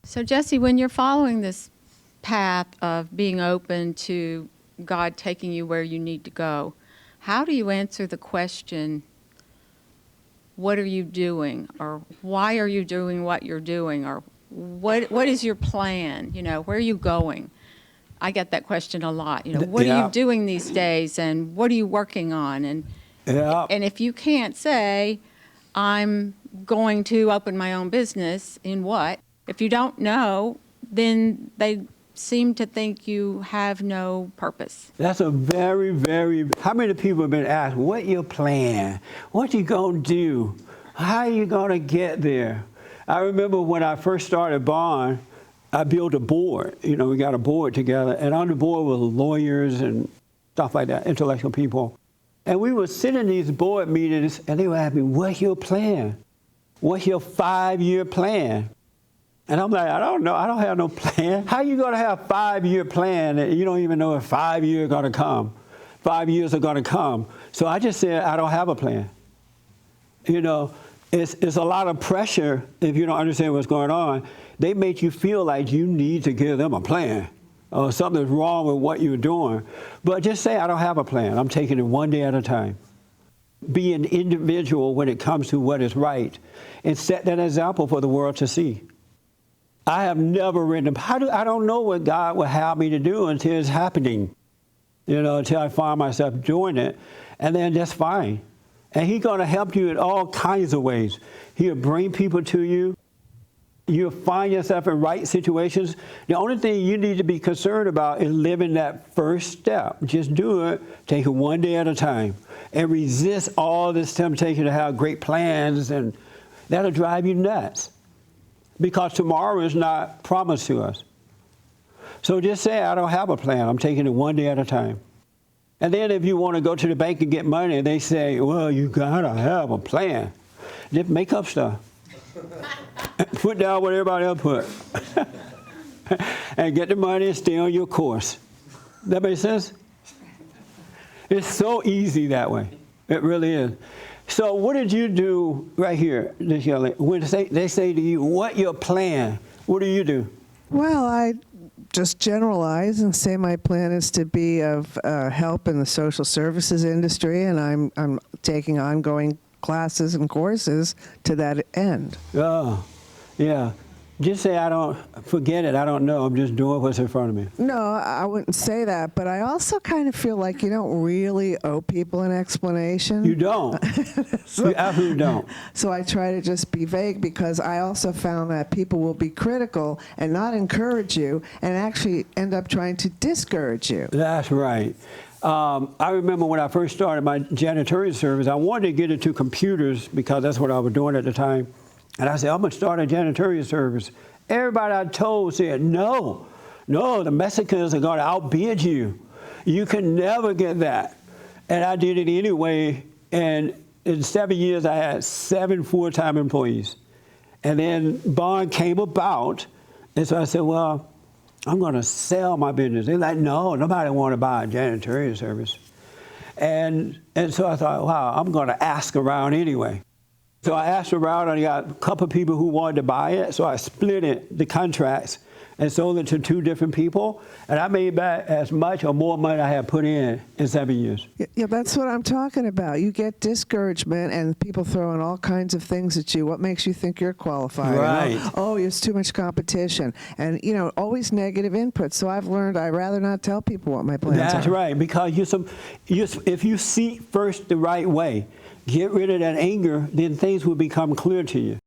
So Jesse, when you're following this path of being open to God taking you where you need to go, how do you answer the question, what are you doing? Or why are you doing what you're doing? Or what is your plan? You know, where are you going? I get that question a lot. You know, what are you doing these days and what are you working on? And if you can't say, I'm going to open my own business in what? If you don't know, then they seem to think you have no purpose. That's a very, very, how many people have been asked, what your plan? What you gonna do? How you gonna get there? I remember when I first started Bond, I built a board. You know, we got a board together, and on the board were lawyers and stuff like that, intellectual people. And we would sit in these board meetings, and they would ask me, what's your plan? What's your 5-year plan? And I'm like, I don't know. I don't have no plan. How you going to have a 5-year plan that you don't even know if 5 years are going to come? 5 years are going to come. So I just said, I don't have a plan. You know, it's a lot of pressure if you don't understand what's going on. They make you feel like you need to give them a plan or something's wrong with what you're doing. But just say, I don't have a plan. I'm taking it one day at a time. Be an individual when it comes to what is right and set that example for the world to see. I have never written, I don't know what God will have me to do until it's happening, you know, until I find myself doing it, and then that's fine. And He's going to help you in all kinds of ways. He'll bring people to you. You'll find yourself in right situations. The only thing you need to be concerned about is living that first step. Just do it, take it one day at a time, and resist all this temptation to have great plans, and that'll drive you nuts. Because tomorrow is not promised to us. So just say, I don't have a plan. I'm taking it one day at a time. And then if you want to go to the bank and get money, they say, well, you got to have a plan. Just make up stuff. Put down what everybody else put. And get the money and stay on your course. That makes sense? It's so easy that way. It really is. So what did you do right here, this young lady? When they say to you, what your plan? What do you do? Well, I just generalize and say my plan is to be of help in the social services industry, and I'm taking ongoing classes and courses to that end. Oh, yeah. Just say, I don't, forget it, I don't know, I'm just doing what's in front of me. No, I wouldn't say that, but I also kind of feel like you don't really owe people an explanation. You don't. You absolutely don't. So I try to just be vague, because I also found that people will be critical and not encourage you and actually end up trying to discourage you. That's right. I remember when I first started my janitorial service, I wanted to get into computers because that's what I was doing at the time. And I said, I'm going to start a janitorial service. Everybody I told said, no, the Mexicans are going to outbid you. You can never get that. And I did it anyway. And in 7 years, I had 7 full-time employees. And then Bond came about. And so I said, well, I'm going to sell my business. They're like, no, nobody want to buy a janitorial service. And so I thought, wow, I'm going to ask around anyway. So I asked around, and I got a couple of people who wanted to buy it. So I split it, the contracts, and sold it to 2 different people. And I made back as much or more money I had put in 7 years. Yeah, that's what I'm talking about. You get discouragement and people throwing all kinds of things at you. What makes you think you're qualified? Right. Oh, there's too much competition. And, you know, always negative input. So I've learned I'd rather not tell people what my plans are. That's right, because if you see first the right way, get rid of that anger, then things will become clear to you.